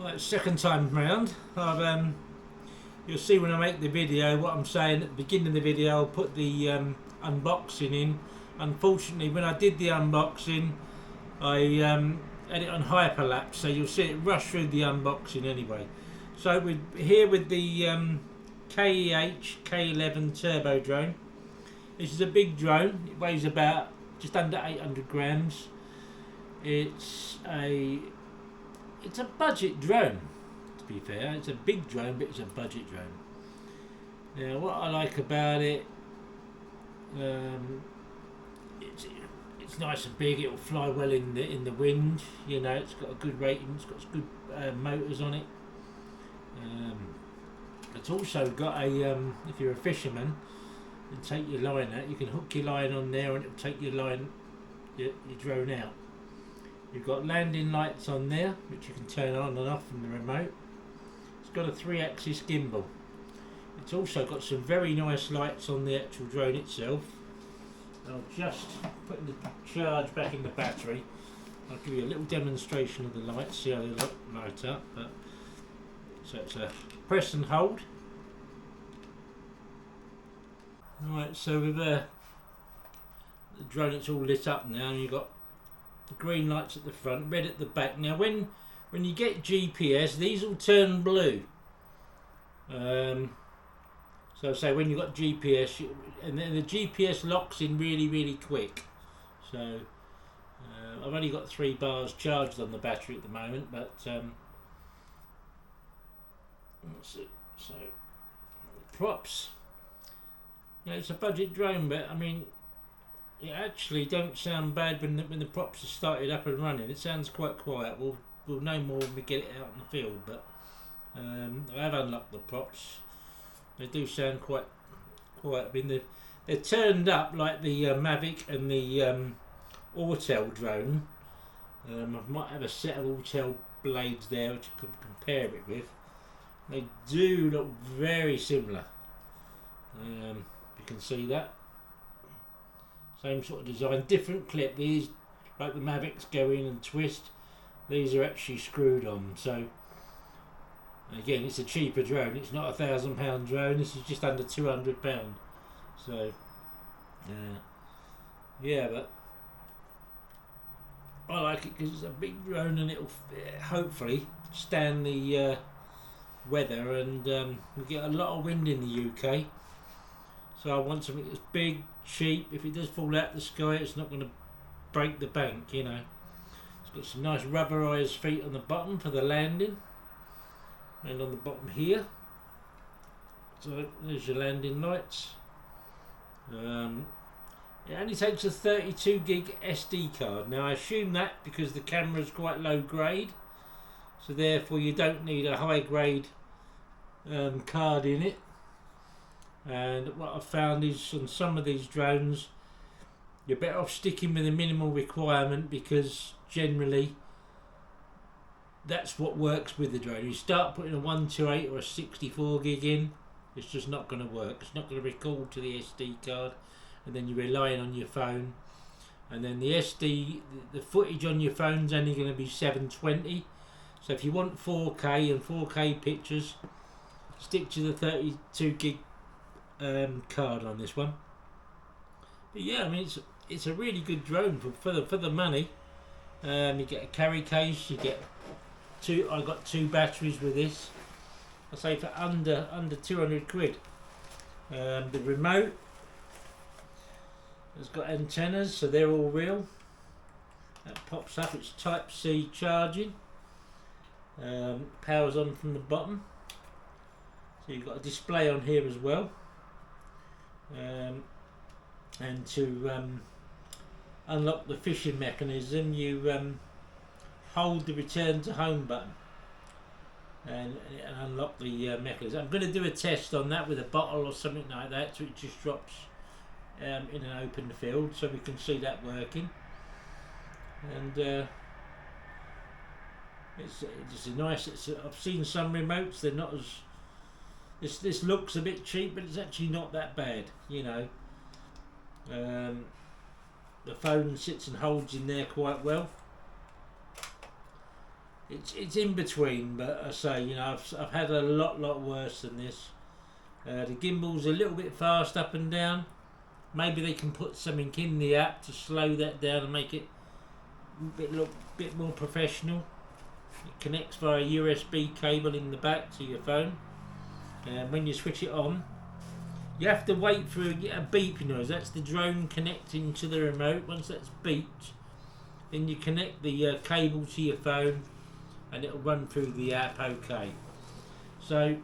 Right, second time round. You'll see when I make the video what I'm saying at the beginning of the video. I'll put the unboxing in. Unfortunately, when I did the unboxing, I had it on hyperlapse, so you'll see it rush through the unboxing anyway. So we're here with the KEH K11 TURBO drone. This is a big drone. It weighs about just under 800 grams. It's a budget drone, to be fair. It's a big drone, but it's a budget drone. Now, what I like about it, it's nice and big. It will fly well in the wind. You know, it's got a good rating. It's got good motors on it. It's also got a if you're a fisherman and take your line out, you can hook your line on there and it'll take your line, your drone out. You've got landing lights on there which you can turn on and off from the remote. It's got a 3-axis gimbal. It's also got some very nice lights on the actual drone itself. I'll just put the charge back in the battery. I'll give you a little demonstration of the lights, see how they light up. So it's a press and hold. Right, so with the drone, it's all lit up now, and you've got the green lights at the front, red at the back. Now when you get GPS, these will turn blue. So say when you've got GPS, and then the GPS locks in really quick. So I've only got 3 bars charged on the battery at the moment, but let's see. So props. Yeah, it's a budget drone, but I mean, it actually don't sound bad when the props are started up and running. It sounds quite quiet. We'll know more when we get it out in the field, but I have unlocked the props. They do sound quite quiet. I mean, they're turned up like the Mavic and the Autel drone. I might have a set of Autel blades there which I can compare it with. They do look very similar. You can see that. Same sort of design, different clip. These, like the Mavics, go in and twist. These are actually screwed on. So again, it's a cheaper drone. It's not £1,000 drone. This is just under £200. So yeah, but I like it because it's a big drone and it'll hopefully stand the weather, and we get a lot of wind in the UK. So I want something that's big, cheap. If it does fall out the sky, it's not going to break the bank, you know. It's got some nice rubberized feet on the bottom for the landing, and on the bottom here. So there's your landing lights. It only takes a 32 gig SD card. Now I assume that because the camera is quite low grade, so therefore you don't need a high grade card in it. And what I've found is on some of these drones you're better off sticking with a minimal requirement, because generally that's what works with the drone. You start putting a 128 or a 64 gig in, it's just not going to work. It's not going to record to the SD card, and then you're relying on your phone, and then the footage on your phone's only going to be 720. So if you want 4K and 4K pictures, stick to the 32 gig card on this one. But yeah, I mean, it's a really good drone for the money. You get a carry case, you get I got 2 batteries with this. I say for under 200 quid. The remote has got antennas, so they're all real. That pops up, it's Type C charging. Powers on from the bottom. So you've got a display on here as well. And to unlock the fishing mechanism, you hold the return to home button and unlock the mechanism. I'm going to do a test on that with a bottle or something like that, so it just drops in an open field, so we can see that working. And it's a nice. I've seen some remotes, they're not as. This looks a bit cheap, but it's actually not that bad, you know. The phone sits and holds in there quite well. it's in between, but I say, you know, I've had a lot worse than this. The gimbal's a little bit fast up and down. Maybe they can put something in the app to slow that down and make it look a bit more professional. It connects via USB cable in the back to your phone, and when you switch it on, you have to wait for a beep noise. That's the drone connecting to the remote. Once that's beeped, then you connect the cable to your phone, and it'll run through the app okay. So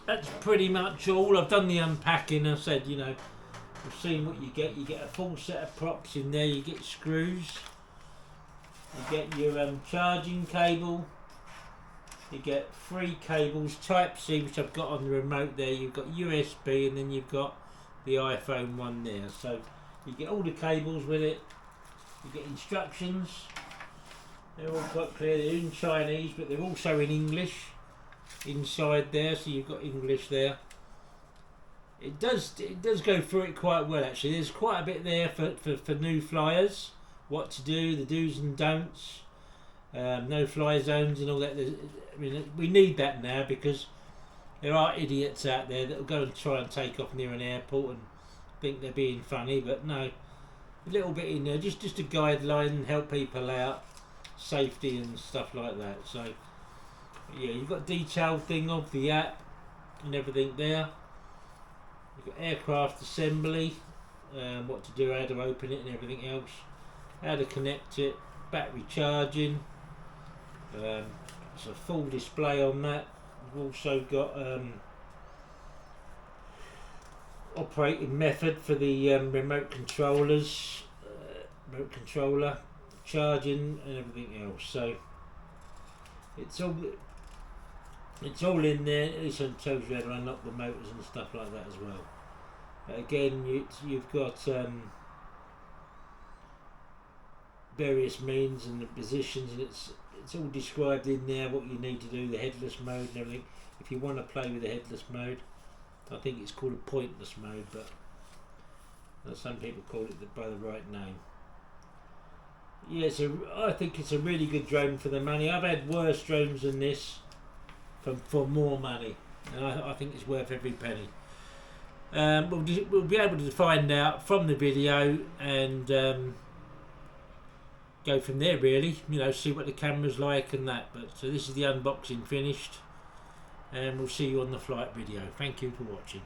that's pretty much all. I've done the unpacking. I said, you know, we've seen what you get. You get a full set of props in there. You get screws. You get your charging cable. You get 3 cables, Type C, which I've got on the remote there. You've got USB, and then you've got the iPhone one there. So you get all the cables with it. You get instructions. They're all quite clear. They're in Chinese, but they're also in English inside there. So you've got English there. It does go through it quite well, actually. There's quite a bit there for new flyers. What to do, the do's and don'ts. No fly zones and all that. I mean, we need that now, because there are idiots out there that will go and try and take off near an airport and think they're being funny, but no, a little bit in there, just a guideline and help people out, safety and stuff like that. So yeah, you've got detailed thing of the app and everything there. You've got aircraft assembly, what to do, how to open it and everything else, how to connect it, battery charging. It's a full display on that. We've also got operating method for the remote controllers, remote controller, charging and everything else. So it's all in there. At least it tells you how to unlock the motors and stuff like that as well. But again, you've got various means and the positions, and it's all described in there what you need to do, the headless mode and everything. If you want to play with the headless mode, I think it's called a pointless mode, but some people call it by the right name. Yeah, I think it's a really good drone for the money. I've had worse drones than this for more money, and I think it's worth every penny. We'll be able to find out from the video and go from there, really. You know, see what the camera's like and that. But so this is the unboxing finished, and we'll see you on the flight video. Thank you for watching.